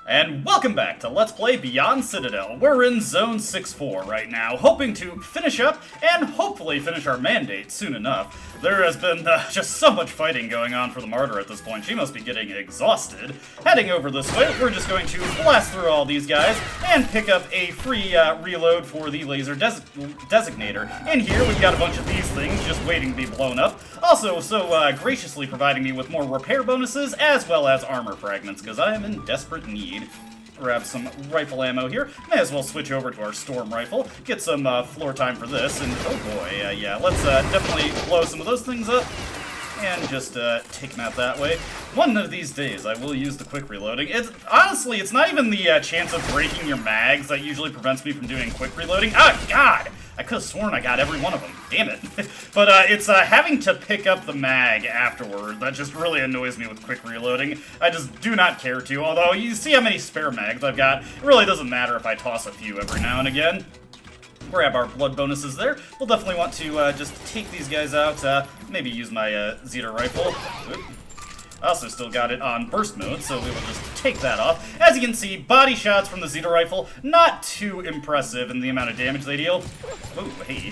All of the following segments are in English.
And welcome back to Let's Play Beyond Citadel. We're in Zone 6-4 right now, hoping to finish up and hopefully finish our mandate soon enough. There has been just so much fighting going on for the Martyr at this point. She must be getting exhausted. Heading over this way, we're just going to blast through all these guys and pick up a free reload for the laser designator. And here we've got a bunch of these things just waiting to be blown up. Also, so graciously providing me with more repair bonuses as well as armor fragments, because I am in desperate need. Grab some rifle ammo here. May as well switch over to our storm rifle. Get some floor time for this. And oh boy, yeah, let's definitely blow some of those things up. And just take them out that way. One of these days, I will use the quick reloading. Honestly, it's not even the chance of breaking your mags that usually prevents me from doing quick reloading. Ah, God! I could have sworn I got every one of them. Damn it. But it's having to pick up the mag afterward that just really annoys me with quick reloading. I just do not care to. Although, you see how many spare mags I've got. It really doesn't matter if I toss a few every now and again. Grab our blood bonuses there. We'll definitely want to just take these guys out. Maybe use my Zeta rifle. Oop. Also still got it on burst mode, so we will just take that off. As you can see, body shots from the Zeta rifle, not too impressive in the amount of damage they deal. Ooh, hey,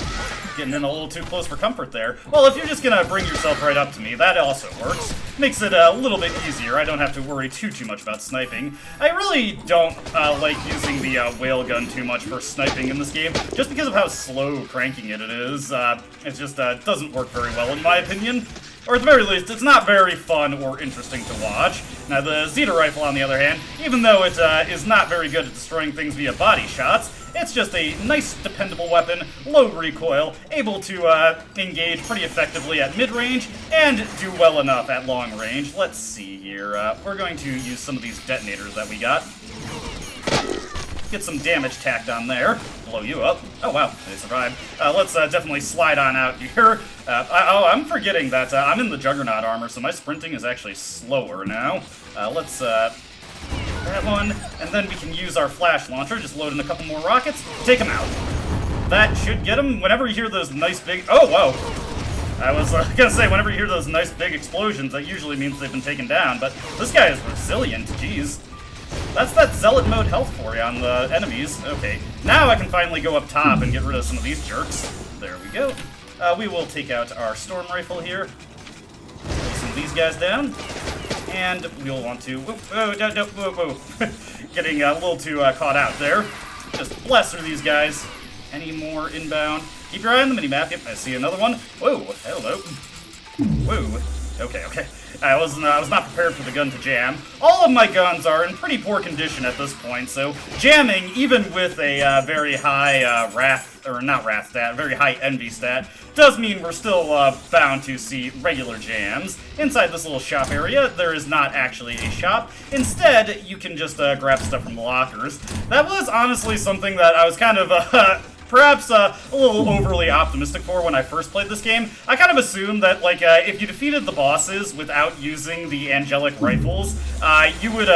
getting in a little too close for comfort there. Well, if you're just gonna bring yourself right up to me, that also works. Makes it a little bit easier. I don't have to worry too much about sniping. I really don't like using the whale gun too much for sniping in this game, just because of how slow cranking it is. It just doesn't work very well in my opinion. Or at the very least, it's not very fun or interesting to watch. Now, the Zeta rifle, on the other hand, even though it is not very good at destroying things via body shots, it's just a nice, dependable weapon, low recoil, able to engage pretty effectively at mid-range, and do well enough at long range. Let's see here. We're going to use some of these detonators that we got. Get some damage tacked on there. Blow you up. Oh wow, they survived. Let's definitely slide on out here. I'm forgetting that I'm in the Juggernaut armor, so my sprinting is actually slower now. Let's that one, and then we can use our flash launcher. Just load in a couple more rockets. Take them out. That should get them. Whenever you hear those nice big... Oh, whoa. I was gonna say, whenever you hear those nice big explosions, that usually means they've been taken down, but this guy is resilient, jeez. That's that zealot mode health for you on the enemies. Okay, now I can finally go up top and get rid of some of these jerks. There we go. We will take out our storm rifle here. Put some of these guys down. And we'll want to... Getting a little too caught out there. Just blast through these guys. Any more inbound? Keep your eye on the minimap. Yep, I see another one. Whoa, hello. Whoa. Okay. I was not prepared for the gun to jam. All of my guns are in pretty poor condition at this point, so jamming, even with a very high very high envy stat, does mean we're still bound to see regular jams. Inside this little shop area, there is not actually a shop. Instead, you can just grab stuff from the lockers. That was honestly something that I was kind of perhaps a little overly optimistic for when I first played this game. I kind of assumed that, like, if you defeated the bosses without using the angelic rifles, you would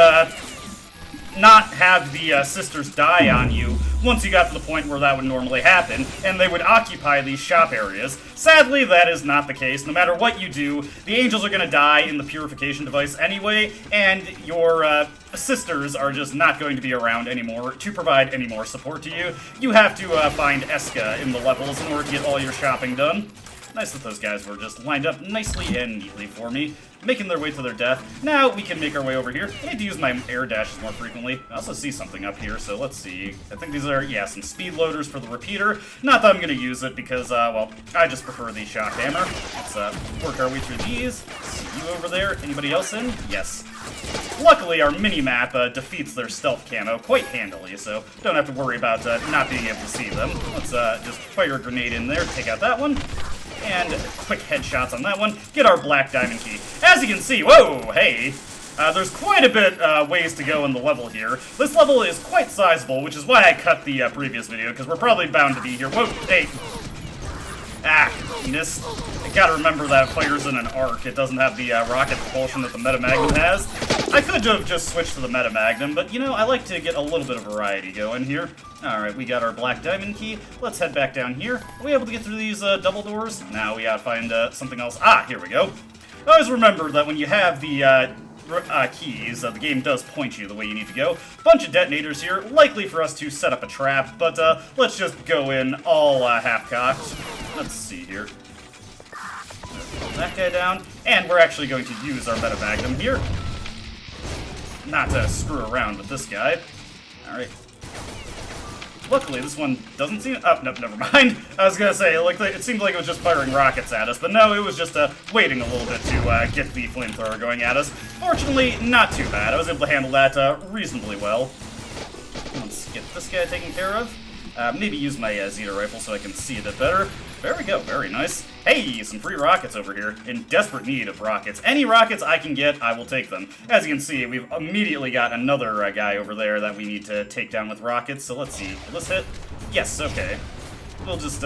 not have the sisters die on you once you got to the point where that would normally happen, and they would occupy these shop areas. Sadly, that is not the case. No matter what you do, the angels are going to die in the purification device anyway, and your sisters are just not going to be around anymore to provide any more support to you. You have to find Eska in the levels in order to get all your shopping done. Nice that those guys were just lined up nicely and neatly for me, making their way to their death. Now we can make our way over here. I need to use my air dashes more frequently. I also see something up here, so let's see. I think these are, yeah, some speed loaders for the repeater. Not that I'm going to use it because, well, I just prefer the shock hammer. Let's work our way through these. See you over there. Anybody else in? Yes. Luckily, our mini-map defeats their stealth camo quite handily, so don't have to worry about not being able to see them. Let's just fire a grenade in there, take out that one. And quick headshots on that one. Get our black diamond key. As you can see, whoa, hey, there's quite a bit ways to go in the level here. This level is quite sizable, which is why I cut the previous video, because we're probably bound to be here. Whoa, hey. Ah, missed. I gotta remember that it fires in an arc. It doesn't have the rocket propulsion that the Meta Magnum has. I could have just switched to the Meta Magnum, but you know, I like to get a little bit of variety going here. Alright, we got our black diamond key. Let's head back down here. Are we able to get through these double doors? Now we gotta find something else. Ah, here we go. I always remember that when you have the keys, the game does point you the way you need to go. Bunch of detonators here, likely for us to set up a trap, but let's just go in all half-cocked. Let's see here. That guy down, and we're actually going to use our meta magnum here. Not to screw around with this guy. Alright. Luckily, this one doesn't seem... Oh, no, never mind. I was gonna say, like, it seemed like it was just firing rockets at us, but no, it was just waiting a little bit to get the flamethrower going at us. Fortunately, not too bad. I was able to handle that reasonably well. Let's get this guy taken care of. Maybe use my Zeta rifle so I can see a bit better. There we go, very nice. Hey, some free rockets over here. In desperate need of rockets. Any rockets I can get, I will take them. As you can see, we've immediately got another guy over there that we need to take down with rockets. So let's see. Will this hit? Yes, okay. We'll just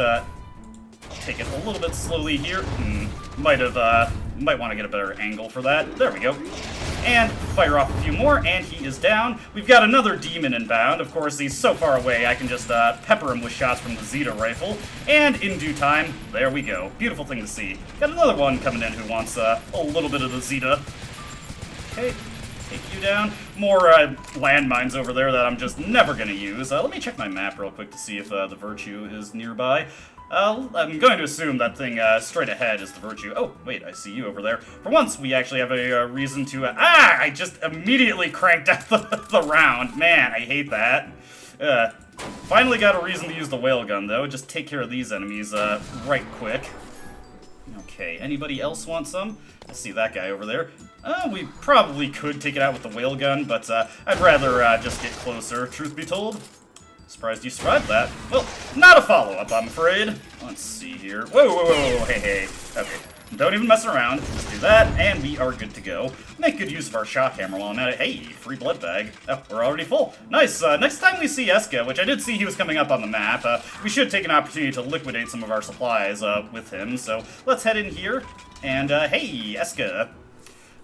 take it a little bit slowly here. Might want to get a better angle for that. There we go. And fire off a few more, and he is down. We've got another demon inbound. Of course, he's so far away, I can just pepper him with shots from the Zeta rifle. And in due time, there we go. Beautiful thing to see. Got another one coming in who wants a little bit of the Zeta. Okay, take you down. More landmines over there that I'm just never going to use. Let me check my map real quick to see if the Virtue is nearby. I'm going to assume that thing straight ahead is the Virtue. Oh, wait, I see you over there. For once, we actually have a reason to... I just immediately cranked out the round. Man, I hate that. Finally got a reason to use the whale gun, though. Just take care of these enemies right quick. Okay, anybody else want some? I see that guy over there. We probably could take it out with the whale gun, but I'd rather just get closer, truth be told. Surprised you survived that. Well, not a follow-up, I'm afraid. Let's see here. Whoa, hey. Okay, don't even mess around. Just do that, and we are good to go. Make good use of our shock hammer while I'm at it. Hey, free blood bag. Oh, we're already full. Nice. Next time we see Eska, which I did see he was coming up on the map, we should take an opportunity to liquidate some of our supplies with him. So let's head in here, and hey, Eska.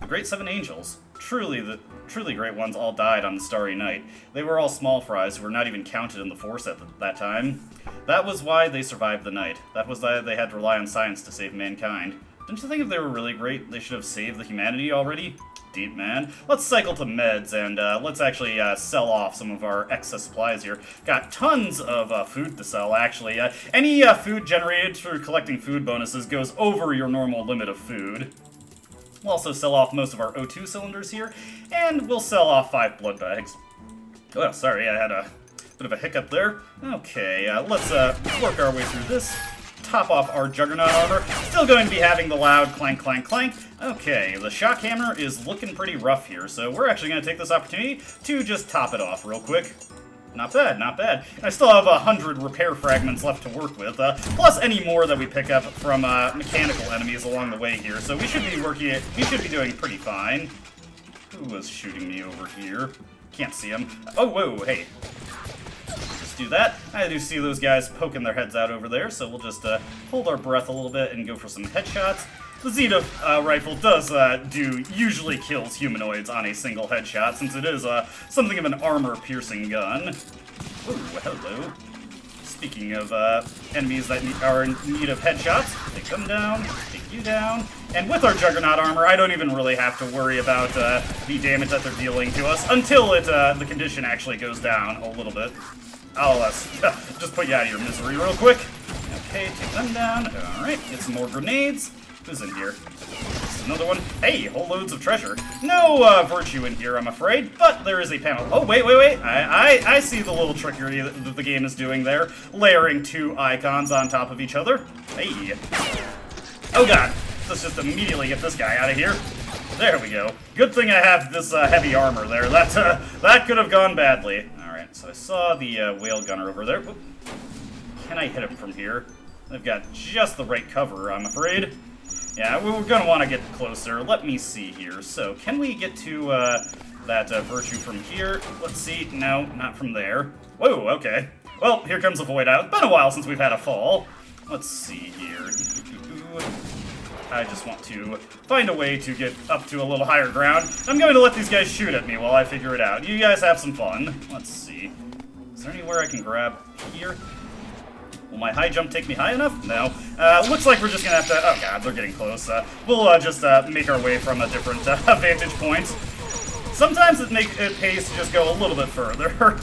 The Great Seven Angels. Truly great ones all died on the Starry Night. They were all small fries who were not even counted in the Force at that time. That was why they survived the night. That was why they had to rely on science to save mankind. Don't you think if they were really great, they should have saved the humanity already? Deep, man. Let's cycle to meds, and let's actually sell off some of our excess supplies here. Got tons of food to sell, actually. Any food generated through collecting food bonuses goes over your normal limit of food. We'll also sell off most of our O2 cylinders here, and we'll sell off 5 blood bags. Oh, sorry, I had a bit of a hiccup there. Okay, let's work our way through this. Top off our Juggernaut armor. Still going to be having the loud clank, clank, clank. Okay, the shock hammer is looking pretty rough here, so we're actually going to take this opportunity to just top it off real quick. Not bad, not bad. I still have 100 repair fragments left to work with, plus any more that we pick up from mechanical enemies along the way here. So we should be doing pretty fine. Who was shooting me over here? Can't see him. Oh, whoa, hey. Just do that. I do see those guys poking their heads out over there, so we'll just hold our breath a little bit and go for some headshots. The Zeta rifle does usually kills humanoids on a single headshot, since it is something of an armor-piercing gun. Ooh, hello. Speaking of enemies that are in need of headshots, take them down, take you down. And with our Juggernaut armor, I don't even really have to worry about the damage that they're dealing to us until the condition actually goes down a little bit. I'll just put you out of your misery real quick. Okay, take them down. Alright, get some more grenades. Who's in here? Just another one. Hey, whole loads of treasure. No Virtue in here, I'm afraid, but there is a panel. Oh, wait. I see the little trickery that the game is doing there. Layering 2 icons on top of each other. Hey. Oh, God. Let's just immediately get this guy out of here. There we go. Good thing I have this heavy armor there. That could have gone badly. Alright, so I saw the whale gunner over there. Oop. Can I hit him from here? I've got just the right cover, I'm afraid. Yeah, we're going to want to get closer. Let me see here. So, can we get to that Virtue from here? Let's see. No, not from there. Whoa, okay. Well, here comes a void out. It's been a while since we've had a fall. Let's see here. I just want to find a way to get up to a little higher ground. I'm going to let these guys shoot at me while I figure it out. You guys have some fun. Let's see. Is there anywhere I can grab here? Will my high jump take me high enough? No. Looks like we're just gonna have to... Oh god, they're getting close. We'll just make our way from a different vantage point. Sometimes it pays to just go a little bit further.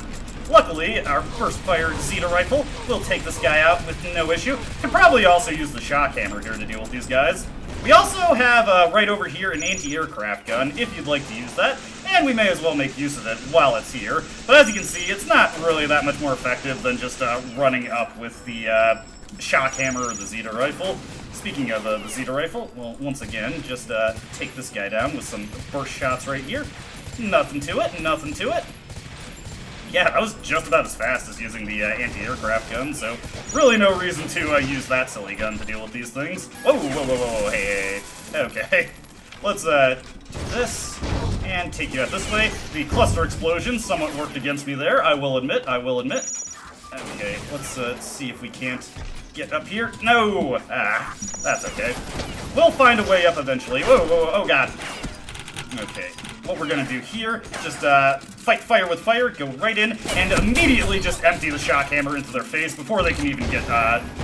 Luckily, our first fired Zeta rifle will take this guy out with no issue. Could probably also use the shock hammer here to deal with these guys. We also have, right over here, an anti-aircraft gun, if you'd like to use that, and we may as well make use of it while it's here. But as you can see, it's not really that much more effective than just running up with the shock hammer or the Zeta rifle. Speaking of the Zeta rifle, well, once again, just take this guy down with some burst shots right here. Nothing to it, nothing to it. Yeah, that was just about as fast as using the anti-aircraft gun, so really no reason to use that silly gun to deal with these things. Whoa, whoa, whoa, whoa, hey, hey. Okay, let's do this, and take you out this way. The cluster explosion somewhat worked against me there, I will admit, I will admit. Okay, let's see if we can't get up here. No! Ah, that's okay. We'll find a way up eventually. Whoa, whoa, oh god. Okay, what we're gonna do here, just fight fire with fire, go right in, and immediately just empty the shock hammer into their face before they can even get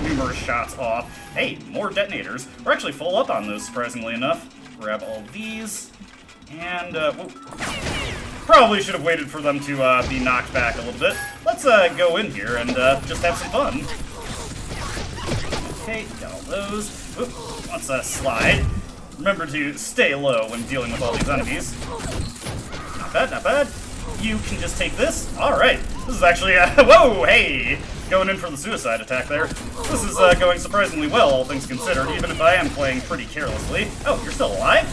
numerous shots off. Hey, more detonators. We're actually full up on those, surprisingly enough. Grab all these, and whoa. Probably should have waited for them to be knocked back a little bit. Let's go in here and just have some fun. Okay, got all those. Oop, let's slide. Remember to stay low when dealing with all these enemies. Not bad, not bad. You can just take this. Alright. This is actually, whoa, hey! Going in for the suicide attack there. This is going surprisingly well, all things considered, even if I am playing pretty carelessly. Oh, you're still alive?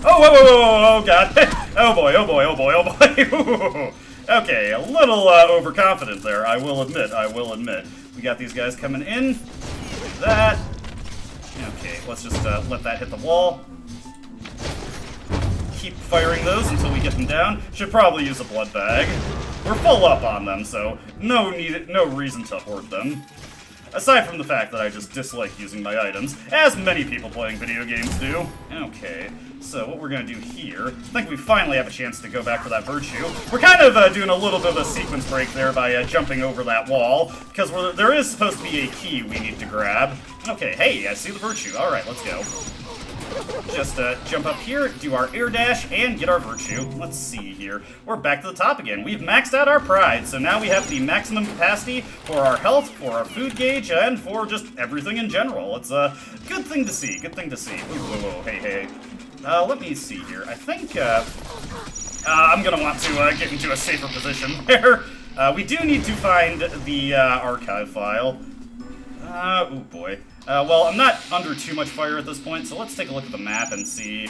Oh, whoa, whoa, whoa, whoa, oh, god. Oh boy, oh boy, oh boy, oh boy. Okay, a little overconfident there, I will admit, I will admit. We got these guys coming in. That. Okay, let's just let that hit the wall. Keep firing those until we get them down. Should probably use a blood bag. We're full up on them, so no reason to hoard them. Aside from the fact that I just dislike using my items, as many people playing video games do. Okay, so what we're gonna do here, I think we finally have a chance to go back for that virtue. We're kind of doing a little bit of a sequence break there by jumping over that wall, because there is supposed to be a key we need to grab. Okay, hey, I see the virtue. Alright, let's go. Just jump up here, do our air dash, and get our virtue. Let's see here. We're back to the top again. We've maxed out our pride, so now we have the maximum capacity for our health, for our food gauge, and for just everything in general. It's a good thing to see, good thing to see. Ooh, whoa, whoa, hey, hey. Let me see here. I think I'm going to want to get into a safer position there. We do need to find the archive file. Oh boy. Well, I'm not under too much fire at this point, so let's take a look at the map and see.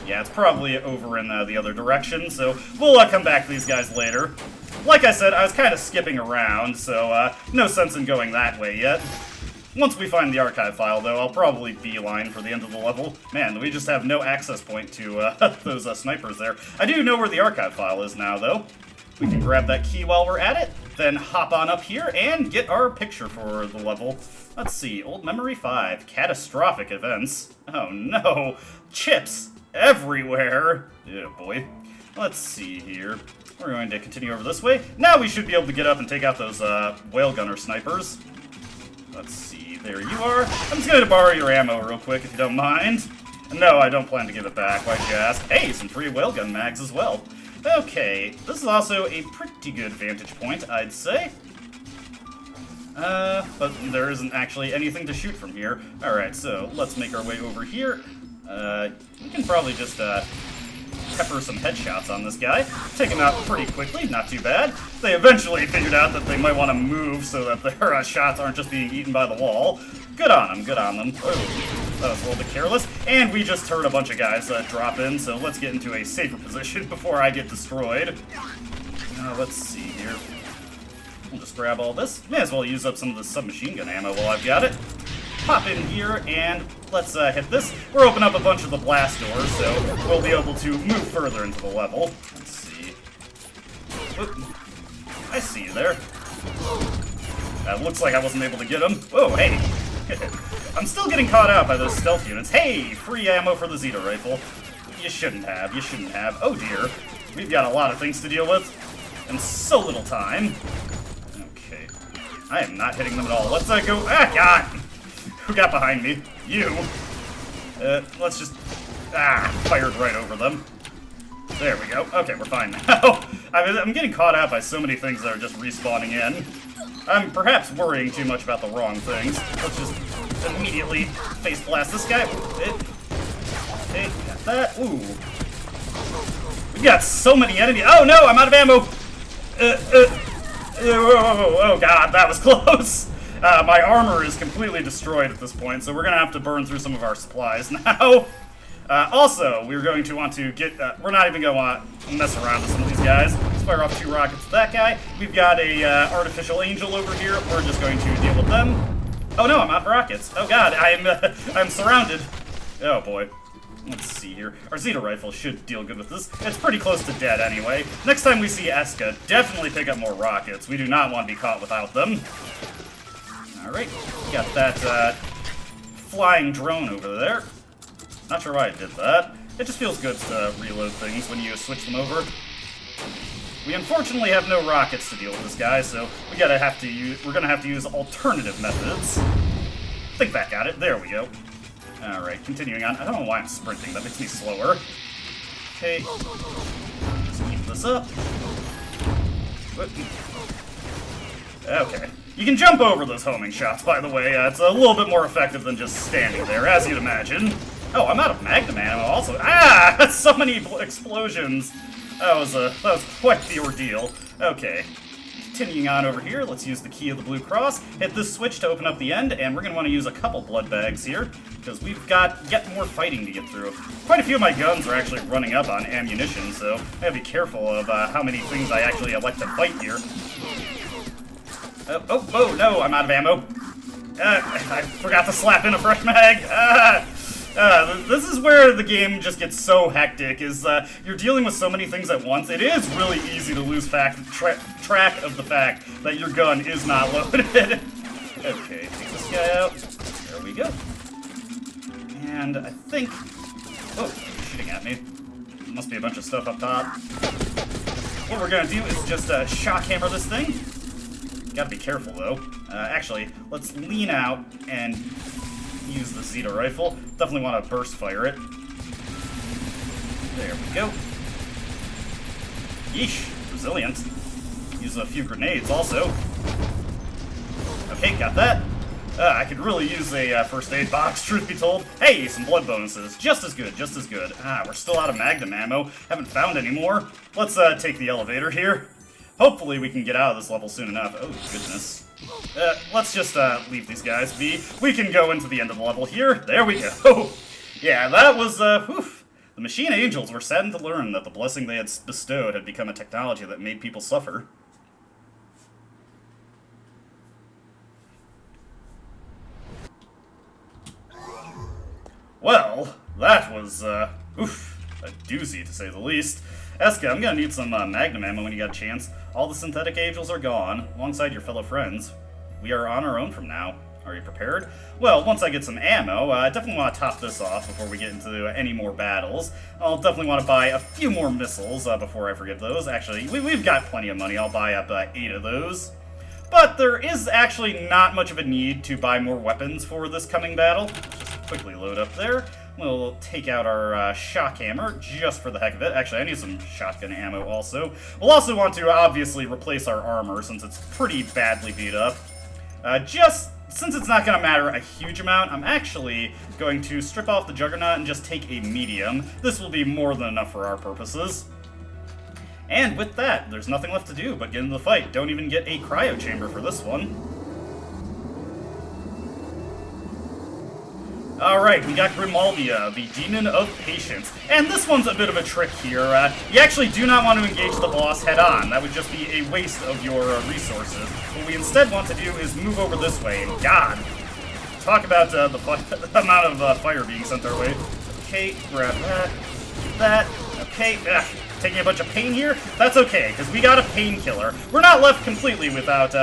Yeah, it's probably over in the other direction, so we'll come back to these guys later. Like I said, I was kind of skipping around, so no sense in going that way yet. Once we find the archive file, though, I'll probably beeline for the end of the level. Man, we just have no access point to those snipers there. I do know where the archive file is now, though. We can grab that key while we're at it, then hop on up here and get our picture for the level. Let's see, Old Memory 5, catastrophic events. Oh no, chips everywhere. Oh boy. Let's see here. We're going to continue over this way. Now we should be able to get up and take out those whale gunner snipers. Let's see, there you are. I'm just going to borrow your ammo real quick if you don't mind. No, I don't plan to give it back, why'd you ask? Hey, some free whale gun mags as well. Okay, this is also a pretty good vantage point, I'd say. But there isn't actually anything to shoot from here. Alright, so let's make our way over here. We can probably just pepper some headshots on this guy. Take him out pretty quickly, not too bad. They eventually figured out that they might want to move so that their shots aren't just being eaten by the wall. Good on them, good on them. Oh, that was a little bit careless. And we just heard a bunch of guys drop in, so let's get into a safer position before I get destroyed. Let's see here. We'll just grab all this. May as well use up some of the submachine gun ammo while I've got it. Pop in here, and let's hit this. We're opening up a bunch of the blast doors, so we'll be able to move further into the level. Let's see. Oop. I see you there. Looks like I wasn't able to get him. Whoa, hey. I'm still getting caught out by those stealth units. Hey, free ammo for the Zeta rifle. You shouldn't have, you shouldn't have. Oh dear. We've got a lot of things to deal with, and so little time. Okay. I am not hitting them at all. Let's go. Ah, God! Who got behind me? You. Let's just... fired right over them. There we go. Okay, we're fine now. I'm getting caught out by so many things that are just respawning in. I'm perhaps worrying too much about the wrong things. Let's just immediately face blast this guy. Okay, got that. Ooh. We got so many enemies. Oh no, I'm out of ammo. Oh God, that was close. My armor is completely destroyed at this point, so we're gonna have to burn through some of our supplies now. Also, we're going to want to get, we're not even going to want to mess around with some of these guys. Let's fire off 2 rockets at that guy. We've got a artificial angel over here. We're just going to deal with them. Oh no, I'm out of rockets. Oh God, I'm surrounded. Oh boy. Let's see here. Our Zeta rifle should deal good with this. It's pretty close to dead anyway. Next time we see Eska, definitely pick up more rockets. We do not want to be caught without them. Alright, got that flying drone over there. Not sure why I did that. It just feels good to reload things when you switch them over. We unfortunately have no rockets to deal with this guy, so we're gonna have to use alternative methods. I think that got it. There we go. Alright, continuing on. I don't know why I'm sprinting. That makes me slower. Okay. Just keep this up. Okay. You can jump over those homing shots, by the way. It's a little bit more effective than just standing there, as you'd imagine. Oh, I'm out of magnum ammo also. Ah! So many explosions. That was quite the ordeal. Okay. Continuing on over here, let's use the key of the Blue Cross. Hit this switch to open up the end, and we're going to want to use a couple blood bags here, because we've got yet more fighting to get through. Quite a few of my guns are actually running up on ammunition, so I gotta be careful of how many things I actually elect to fight here. Oh, no, I'm out of ammo. I forgot to slap in a fresh mag. This is where the game just gets so hectic, is you're dealing with so many things at once. It is really easy to lose track of the fact that your gun is not loaded. Okay, take this guy out. There we go. And I think... Oh, he's shooting at me. There must be a bunch of stuff up top. What we're gonna do is just shock hammer this thing. Gotta be careful, though. Actually, let's lean out and use the Zeta rifle. Definitely want to burst fire it. There we go. Yeesh, resilient. Use a few grenades also. Okay, got that. I could really use a first aid box, truth be told. Hey, some blood bonuses. Just as good, just as good. We're still out of magnum ammo. Haven't found any more. Let's take the elevator here. Hopefully we can get out of this level soon enough. Oh, goodness. Let's just leave these guys be. We can go into the end of the level here. There we go. Yeah, that was, whew. The Machine Angels were saddened to learn that the blessing they had bestowed had become a technology that made people suffer. Well, that was, oof, a doozy to say the least. Eska, I'm gonna need some magnum ammo when you got a chance. All the synthetic angels are gone, alongside your fellow friends. We are on our own from now. Are you prepared? Well, once I get some ammo, I definitely want to top this off before we get into any more battles. I'll definitely want to buy a few more missiles before I forget those. Actually, we've got plenty of money. I'll buy up 8 of those. But there is actually not much of a need to buy more weapons for this coming battle. Just quickly load up there. We'll take out our shock hammer just for the heck of it. Actually, I need some shotgun ammo also. We'll also want to obviously replace our armor since it's pretty badly beat up. Just since it's not going to matter a huge amount, I'm actually going to strip off the Juggernaut and just take a medium. This will be more than enough for our purposes. And with that, there's nothing left to do but get into the fight. Don't even get a cryo chamber for this one. Alright, we got Grimaldia, the Demon of Patience. And this one's a bit of a trick here. You actually do not want to engage the boss head-on. That would just be a waste of your resources. What we instead want to do is move over this way, and God, talk about the amount of fire being sent our way. Okay, grab that, okay, taking a bunch of pain here? That's okay, because we got a painkiller. We're not left completely without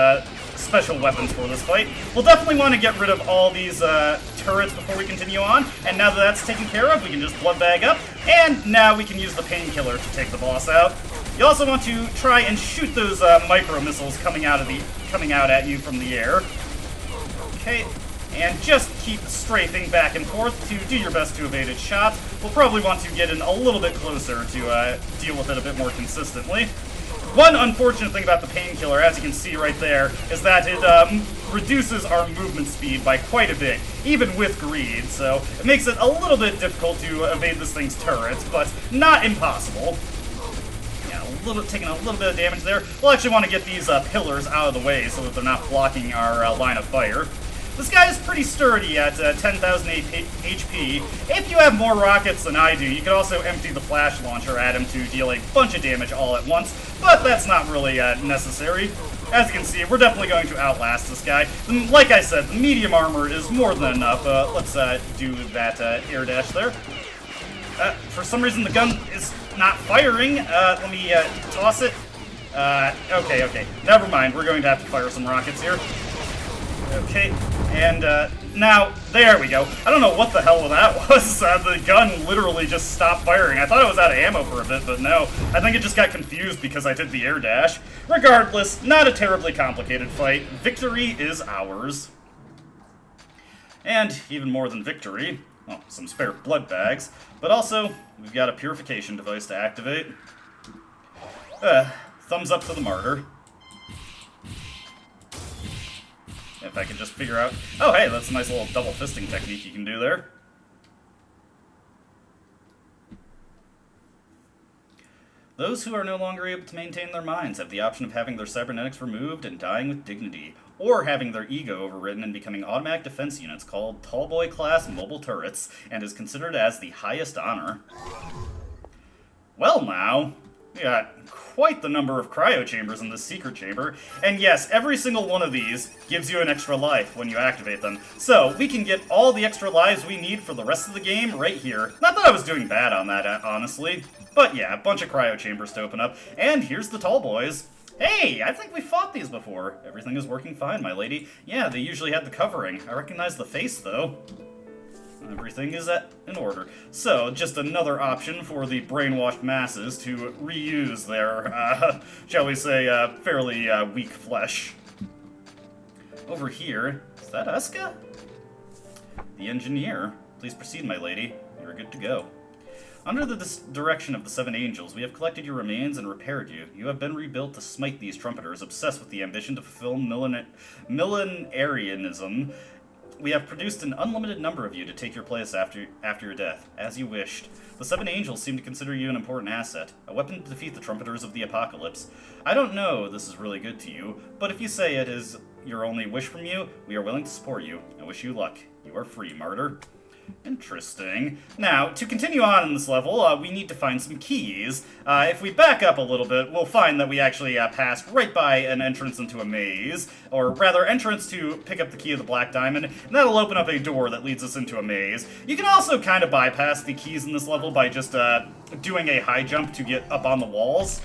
special weapons for this fight. We'll definitely want to get rid of all these turrets before we continue on, and now that that's taken care of, we can just blood bag up, and now we can use the painkiller to take the boss out. You also want to try and shoot those micro missiles coming out at you from the air. Okay, and just keep strafing back and forth to do your best to evade its shots. We'll probably want to get in a little bit closer to deal with it a bit more consistently. One unfortunate thing about the painkiller, as you can see right there, is that it reduces our movement speed by quite a bit, even with greed, so it makes it a little bit difficult to evade this thing's turrets, but not impossible. Yeah, taking a little bit of damage there. We'll actually want to get these pillars out of the way so that they're not blocking our line of fire. This guy is pretty sturdy at 10,000 HP. If you have more rockets than I do, you could also empty the flash launcher at him to deal a bunch of damage all at once, but that's not really necessary. As you can see, we're definitely going to outlast this guy. Like I said, the medium armor is more than enough. Let's do that air dash there. For some reason, the gun is not firing. Let me toss it. Okay. Never mind. We're going to have to fire some rockets here. Okay, and now, there we go. I don't know what the hell that was. The gun literally just stopped firing. I thought it was out of ammo for a bit, but no. I think it just got confused because I did the air dash. Regardless, not a terribly complicated fight. Victory is ours. And even more than victory, well, some spare blood bags, but also, we've got a purification device to activate. Thumbs up to the martyr. If I could just figure out... Oh, hey, that's a nice little double fisting technique you can do there. Those who are no longer able to maintain their minds have the option of having their cybernetics removed and dying with dignity, or having their ego overridden and becoming automatic defense units called Tallboy class mobile turrets, and is considered as the highest honor. Well now, we got quite the number of cryo chambers in this secret chamber, and yes, every single one of these gives you an extra life when you activate them. So, we can get all the extra lives we need for the rest of the game right here. Not that I was doing bad on that, honestly, but yeah, a bunch of cryo chambers to open up, and here's the tall boys. Hey, I think we fought these before. Everything is working fine, my lady. Yeah, they usually had the covering. I recognize the face, though. Everything is in order. So, just another option for the brainwashed masses to reuse their, shall we say, fairly weak flesh. Over here, is that Eska? The engineer. Please proceed, my lady. You're good to go. Under the direction of the 7 angels, we have collected your remains and repaired you. You have been rebuilt to smite these trumpeters, obsessed with the ambition to fulfill millenarianism. We have produced an unlimited number of you to take your place after your death, as you wished. The 7 angels seem to consider you an important asset, a weapon to defeat the trumpeters of the apocalypse. I don't know this is really good to you, but if you say it is your only wish from you, we are willing to support you. I wish you luck. You are free, martyr. Interesting. Now, to continue on in this level, we need to find some keys. If we back up a little bit, we'll find that we actually passed right by an entrance into a maze, or rather, entrance to pick up the key of the Black Diamond, and that'll open up a door that leads us into a maze. You can also kind of bypass the keys in this level by just doing a high jump to get up on the walls.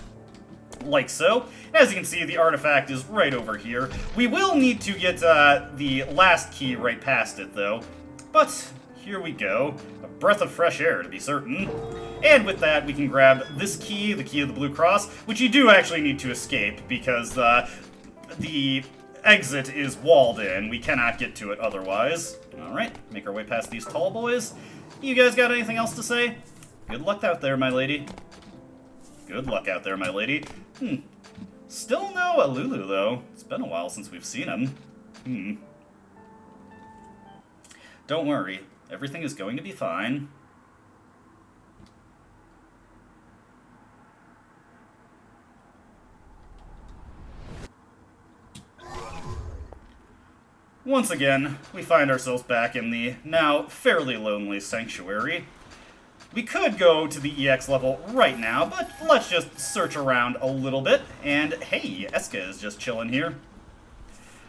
Like so. As you can see, the artifact is right over here. We will need to get the last key right past it, though. But here we go. A breath of fresh air, to be certain. And with that, we can grab this key, the key of the Blue Cross, which you do actually need to escape, because the exit is walled in. We cannot get to it otherwise. Alright, make our way past these tall boys. You guys got anything else to say? Good luck out there, my lady. Good luck out there, my lady. Still no Alulu, though. It's been a while since we've seen him. Don't worry. Everything is going to be fine. Once again, we find ourselves back in the now fairly lonely sanctuary. We could go to the EX level right now, but let's just search around a little bit. And hey, Eska is just chilling here.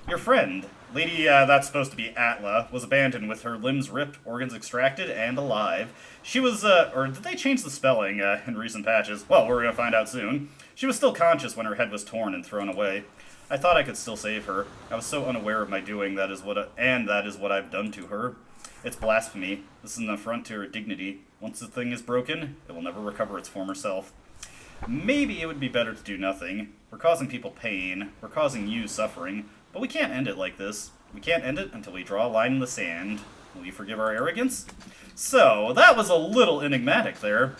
Your friend, Lady, that's supposed to be Atla, was abandoned with her limbs ripped, organs extracted, and alive. She was, or did they change the spelling, in recent patches? Well, we're gonna find out soon. She was still conscious when her head was torn and thrown away. I thought I could still save her. I was so unaware of my doing, that is what I've done to her. It's blasphemy. This is an affront to her dignity. Once the thing is broken, it will never recover its former self. Maybe it would be better to do nothing. We're causing people pain. We're causing you suffering. But we can't end it like this. We can't end it until we draw a line in the sand. Will you forgive our arrogance? So, that was a little enigmatic there.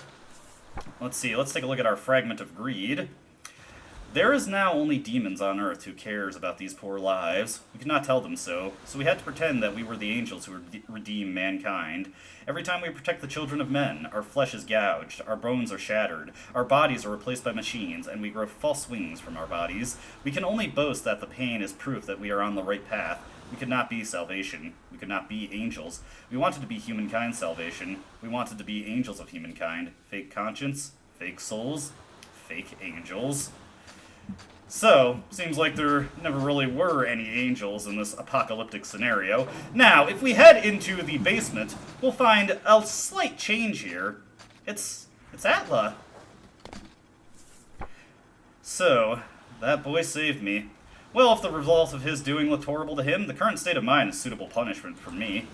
Let's see, let's take a look at our fragment of greed. There is now only demons on Earth who cares about these poor lives. We could not tell them so we had to pretend that we were the angels who would redeem mankind. Every time we protect the children of men, our flesh is gouged, our bones are shattered, our bodies are replaced by machines, and we grow false wings from our bodies. We can only boast that the pain is proof that we are on the right path. We could not be salvation. We could not be angels. We wanted to be humankind's salvation. We wanted to be angels of humankind. Fake conscience, fake souls, fake angels. So, seems like there never really were any angels in this apocalyptic scenario. Now, if we head into the basement, we'll find a slight change here. It's Atla. So, that boy saved me. Well, if the result of his doing looked horrible to him, the current state of mind is suitable punishment for me.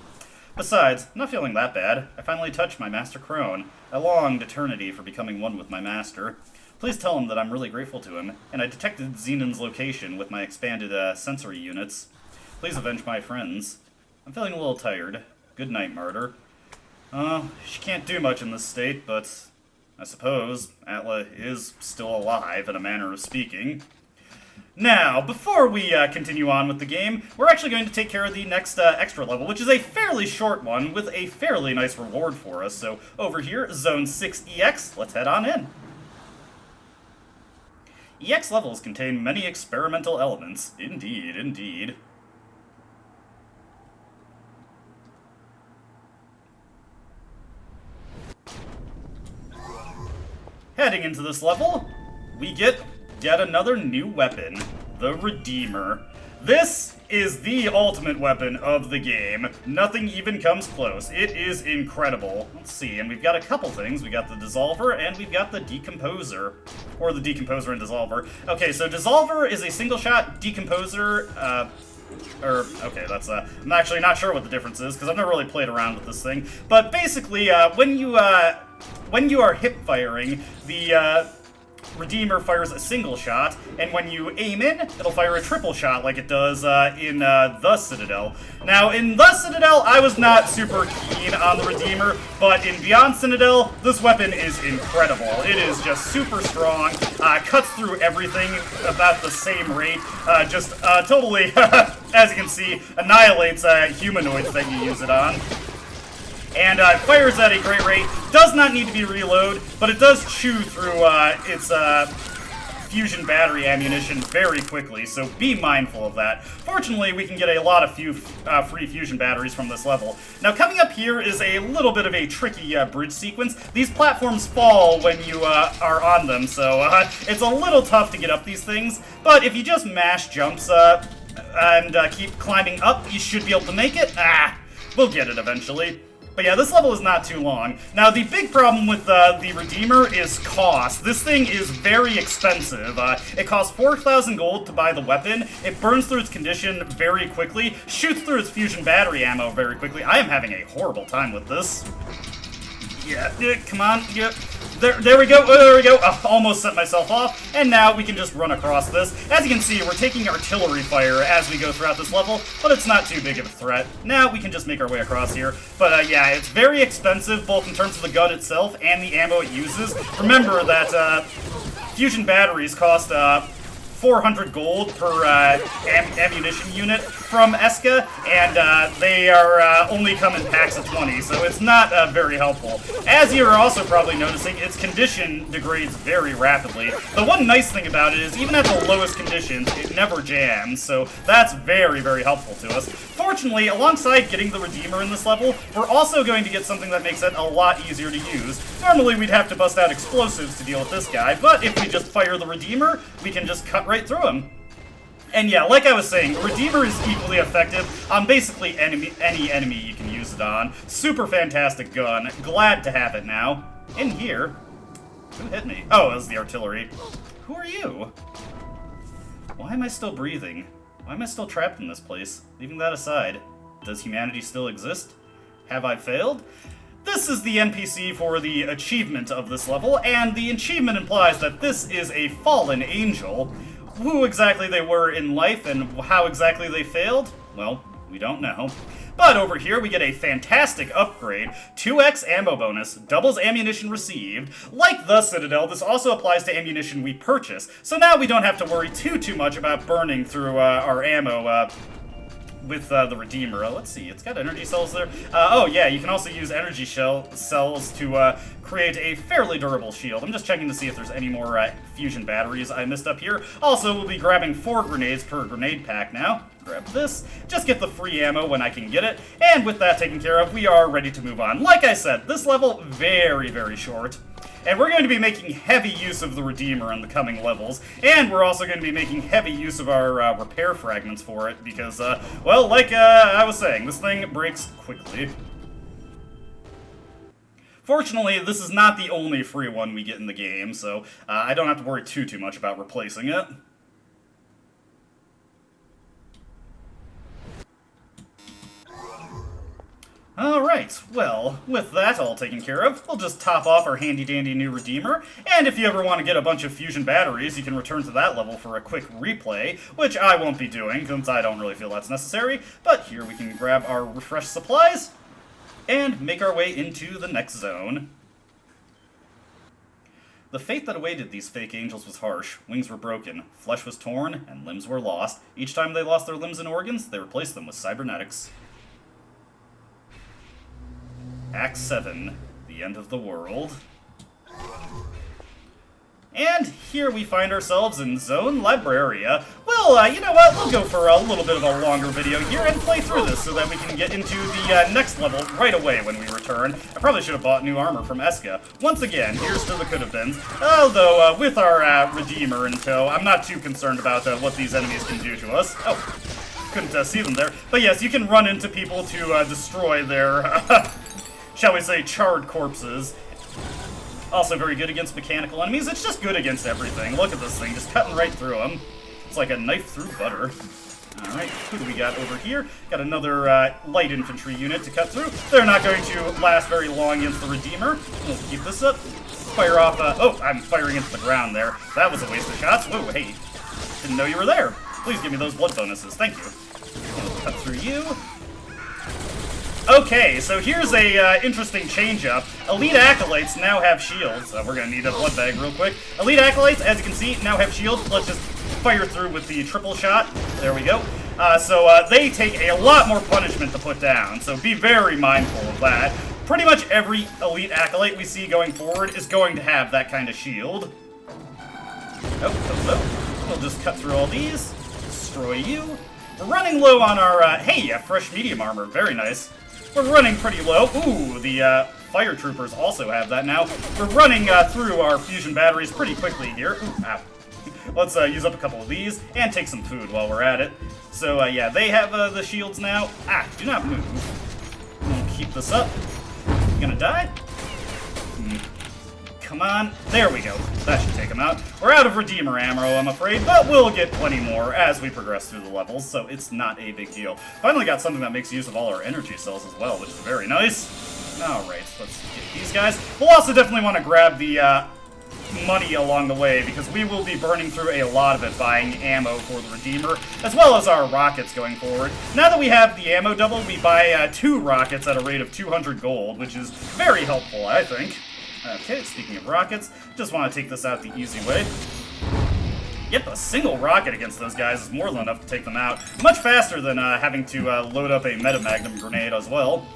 Besides, I'm not feeling that bad. I finally touched my Master Crone. I longed eternity for becoming one with my master. Please tell him that I'm really grateful to him, and I detected Xenon's location with my expanded sensory units. Please avenge my friends. I'm feeling a little tired. Good night, martyr. She can't do much in this state, but I suppose Atla is still alive in a manner of speaking. Now, before we continue on with the game, we're actually going to take care of the next extra level, which is a fairly short one with a fairly nice reward for us. So over here, Zone 6EX, let's head on in. EX levels contain many experimental elements. Indeed, indeed. Heading into this level, we get yet another new weapon, the Redeemer. This is the ultimate weapon of the game. Nothing even comes close. It is incredible. Let's see, and we've got a couple things. We got the Dissolver, and we've got the Decomposer. Or the Decomposer and Dissolver. Okay, so Dissolver is a single-shot Decomposer, okay, that's, I'm actually not sure what the difference is, because I've never really played around with this thing. But basically, when you are hip-firing, the, Redeemer fires a single shot, and when you aim in, it'll fire a triple shot like it does in the Citadel. Now, in the Citadel, I was not super keen on the Redeemer, but in Beyond Citadel, this weapon is incredible. It is just super strong, cuts through everything about the same rate, just totally, as you can see, annihilates humanoids that you use it on. And fires at a great rate, does not need to be reload, but it does chew through its fusion battery ammunition very quickly, so be mindful of that. Fortunately, we can get a lot of free fusion batteries from this level. Now, coming up here is a little bit of a tricky bridge sequence. These platforms fall when you are on them, so it's a little tough to get up these things, but if you just mash jumps and keep climbing up, you should be able to make it. We'll get it eventually. But yeah, this level is not too long. Now, the big problem with the Redeemer is cost. This thing is very expensive. It costs 4,000 gold to buy the weapon. It burns through its condition very quickly, shoots through its fusion battery ammo very quickly. I am having a horrible time with this. Yeah, come on, yeah. There we go, there we go. Almost set myself off, and now we can just run across this. As you can see, we're taking artillery fire as we go throughout this level, but it's not too big of a threat. Now we can just make our way across here. But yeah, it's very expensive, both in terms of the gun itself and the ammo it uses. Remember that fusion batteries cost 400 gold per ammunition unit from Eska, and they are only come in packs of 20, so it's not very helpful. As you're also probably noticing, its condition degrades very rapidly. The one nice thing about it is, even at the lowest conditions, it never jams, so that's very, very helpful to us. Fortunately, alongside getting the Redeemer in this level, we're also going to get something that makes it a lot easier to use. Normally, we'd have to bust out explosives to deal with this guy, but if we just fire the Redeemer, we can just cut right through him. And yeah, like I was saying, the Redeemer is equally effective on basically any enemy you can use it on. Super fantastic gun. Glad to have it now. In here... Who hit me? Oh, it was the artillery. Who are you? Why am I still breathing? Why am I still trapped in this place? Leaving that aside, does humanity still exist? Have I failed? This is the NPC for the achievement of this level, and the achievement implies that this is a fallen angel. Who exactly they were in life and how exactly they failed? Well, we don't know. But over here we get a fantastic upgrade, 2x ammo bonus, doubles ammunition received. Like the Citadel, this also applies to ammunition we purchase, so now we don't have to worry too much about burning through our ammo with the Redeemer. Let's see, it's got energy cells there. Oh yeah, you can also use energy cells to create a fairly durable shield. I'm just checking to see if there's any more fusion batteries I missed up here. Also, we'll be grabbing 4 grenades per grenade pack now. Grab this, just get the free ammo when I can get it, and with that taken care of, we are ready to move on. Like I said, this level, very short. And we're going to be making heavy use of the Redeemer in the coming levels, and we're also going to be making heavy use of our repair fragments for it, because, well, like I was saying, this thing breaks quickly. Fortunately, this is not the only free one we get in the game, so I don't have to worry too much about replacing it. Alright, well, with that all taken care of, we'll just top off our handy-dandy new Redeemer, and if you ever want to get a bunch of fusion batteries, you can return to that level for a quick replay, which I won't be doing, since I don't really feel that's necessary, but here we can grab our refreshed supplies, and make our way into the next zone. The fate that awaited these fake angels was harsh. Wings were broken, flesh was torn, and limbs were lost. Each time they lost their limbs and organs, they replaced them with cybernetics. Act 7, the end of the world. And here we find ourselves in Zone Libraria. Well, you know what, we'll go for a little bit of a longer video here and play through this so that we can get into the next level right away when we return. I probably should have bought new armor from Eska. Once again, here's to the could-have-beens. Although, with our Redeemer in tow, I'm not too concerned about what these enemies can do to us. Oh, couldn't see them there. But yes, you can run into people to destroy their... shall we say, charred corpses. Also very good against mechanical enemies. It's just good against everything. Look at this thing, just cutting right through them. It's like a knife through butter. Alright, who do we got over here? Got another light infantry unit to cut through. They're not going to last very long against the Redeemer. We'll keep this up. Fire off, oh, I'm firing into the ground there. That was a waste of shots. Whoa, hey, didn't know you were there. Please give me those blood bonuses, thank you. We'll cut through you. Okay, so here's a interesting change-up. Elite Acolytes now have shields. We're gonna need a blood bag real quick. Elite Acolytes, as you can see, now have shields. Let's just fire through with the triple shot. There we go. So they take a lot more punishment to put down, so be very mindful of that. Pretty much every Elite Acolyte we see going forward is going to have that kind of shield. Oh. We'll just cut through all these. Destroy you. We're running low on our, hey, fresh medium armor. Very nice. We're running pretty low. Ooh, the fire troopers also have that now. We're running through our fusion batteries pretty quickly here. Ooh, ow. Let's use up a couple of these and take some food while we're at it. So, yeah, they have the shields now. Ah, do not move. We'll keep this up. You gonna die? Come on. There we go. That should take him out. We're out of Redeemer ammo, I'm afraid, but we'll get plenty more as we progress through the levels, so it's not a big deal. Finally got something that makes use of all our energy cells as well, which is very nice. Alright, let's get these guys. We'll also definitely want to grab the money along the way, because we will be burning through a lot of it buying ammo for the Redeemer, as well as our rockets going forward. Now that we have the ammo double, we buy 2 rockets at a rate of 200 gold, which is very helpful, I think. Okay, speaking of rockets, just want to take this out the easy way. Yep, a single rocket against those guys is more than enough to take them out. Much faster than having to load up a meta-magnum grenade as well.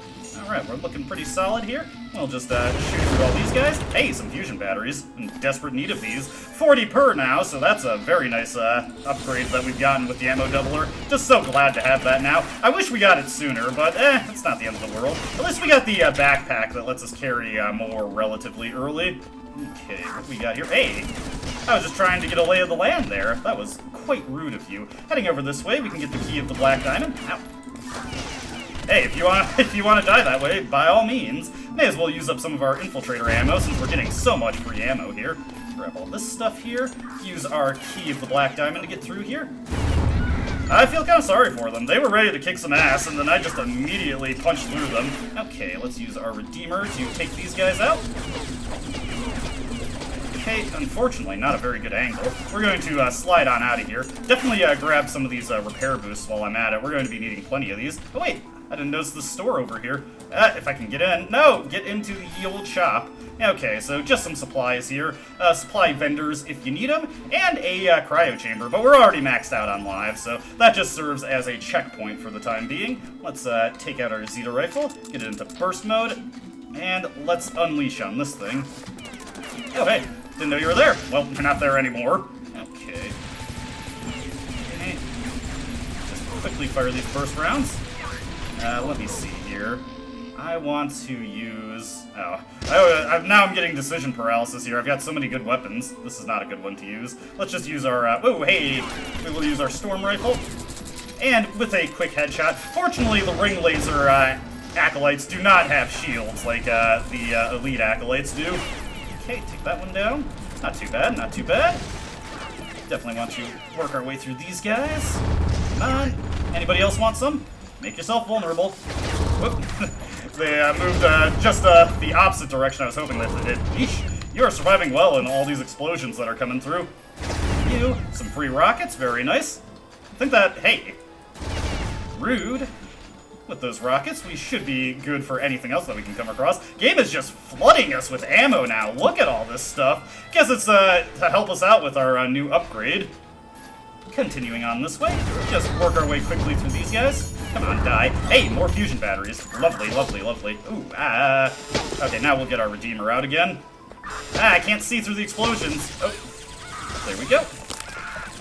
Alright, we're looking pretty solid here. We'll just shoot through all these guys. Hey, some fusion batteries. In desperate need of these. 40 per now, so that's a very nice upgrade that we've gotten with the ammo doubler. Just so glad to have that now. I wish we got it sooner, but it's not the end of the world. At least we got the backpack that lets us carry more relatively early. Okay, what we got here? Hey! I was just trying to get a lay of the land there. That was quite rude of you. Heading over this way, we can get the key of the black diamond. Ow. Hey, if you want to die that way, by all means, may as well use up some of our infiltrator ammo since we're getting so much free ammo here. Grab all this stuff here. Use our key of the black diamond to get through here. I feel kind of sorry for them. They were ready to kick some ass, and then I just immediately punched through them. Okay, let's use our Redeemer to take these guys out. Okay, unfortunately, not a very good angle. We're going to slide on out of here. Definitely grab some of these repair boosts while I'm at it. We're going to be needing plenty of these. Oh wait, I didn't notice the store over here. If I can get in. No, get into the old shop. Okay, so just some supplies here. Supply vendors if you need them, and a cryo chamber, but we're already maxed out on lives, so that just serves as a checkpoint for the time being. Let's take out our Zeta rifle, get it into burst mode, and let's unleash on this thing. Oh, hey, didn't know you were there. Well, you're not there anymore. Okay. Just quickly fire these burst rounds. Let me see here. I want to use... now I'm getting decision paralysis here. I've got so many good weapons. This is not a good one to use. Let's just use our... oh, hey! We will use our storm rifle. And with a quick headshot. Fortunately, the ring laser acolytes do not have shields like the elite acolytes do. Okay, take that one down. Not too bad, not too bad. Definitely want to work our way through these guys. Come on. Anybody else want some? Make yourself vulnerable. Whoop. They moved just the opposite direction I was hoping that they did. Yeesh, you are surviving well in all these explosions that are coming through. You, some free rockets, very nice. I think that, hey, rude. With those rockets, we should be good for anything else that we can come across. Game is just flooding us with ammo now. Look at all this stuff. Guess it's to help us out with our new upgrade. Continuing on this way, just work our way quickly through these guys. Come on, die. Hey, more fusion batteries. Lovely, lovely, lovely. Ooh, okay, now we'll get our Redeemer out again. I can't see through the explosions. Oh, there we go.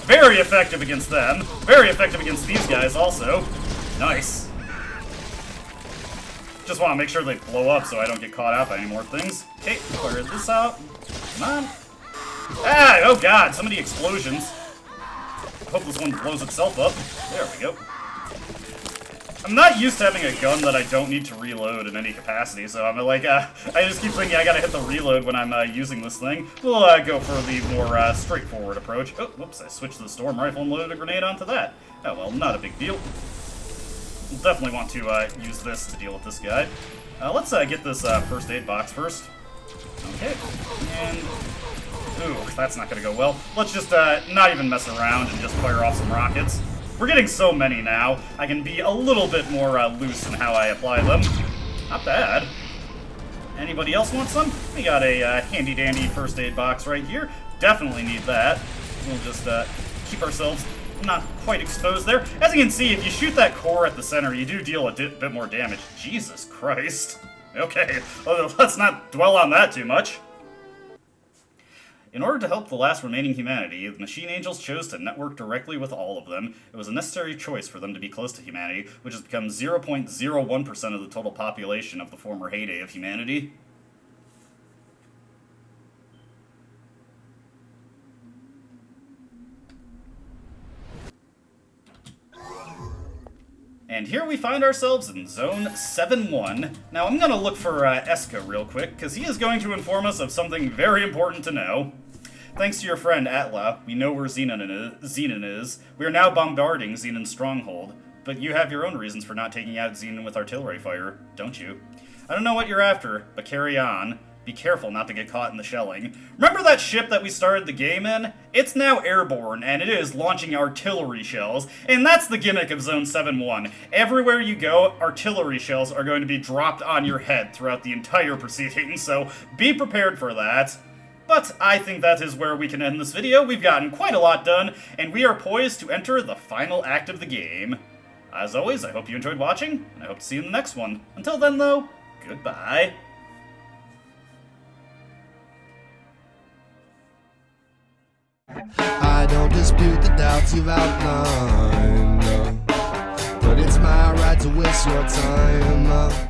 Very effective against them. Very effective against these guys also. Nice. Just want to make sure they blow up so I don't get caught out by any more things. Okay, fire this out. Come on. Oh god, so many explosions. Hope this one blows itself up. There we go. I'm not used to having a gun that I don't need to reload in any capacity, so I'm like, I just keep thinking I gotta hit the reload when I'm using this thing. We'll go for the more straightforward approach. Oh, whoops, I switched to the storm rifle and loaded a grenade onto that. Oh well, not a big deal. We'll definitely want to use this to deal with this guy. Let's get this first aid box first. Okay, and... ooh, that's not gonna go well. Let's just not even mess around and just fire off some rockets. We're getting so many now, I can be a little bit more loose in how I apply them. Not bad. Anybody else want some? We got a handy-dandy first aid box right here. Definitely need that. We'll just keep ourselves not quite exposed there. As you can see, if you shoot that core at the center, you do deal a bit more damage. Jesus Christ. Okay, well, let's not dwell on that too much. In order to help the last remaining humanity, the Machine Angels chose to network directly with all of them. It was a necessary choice for them to be close to humanity, which has become 0.01% of the total population of the former heyday of humanity. And here we find ourselves in Zone 7-1. Now I'm gonna look for Eska real quick, because he is going to inform us of something very important to know. Thanks to your friend Atla, we know where Xenon is. We are now bombarding Xenon's stronghold, but you have your own reasons for not taking out Xenon with artillery fire, don't you? I don't know what you're after, but carry on. Be careful not to get caught in the shelling. Remember that ship that we started the game in? It's now airborne, and it is launching artillery shells, and that's the gimmick of Zone 7-1. Everywhere you go, artillery shells are going to be dropped on your head throughout the entire proceedings, so be prepared for that. But I think that is where we can end this video. We've gotten quite a lot done, and we are poised to enter the final act of the game. As always, I hope you enjoyed watching, and I hope to see you in the next one. Until then, though, goodbye. I don't dispute the doubts you've outlined, but it's my right to waste your time.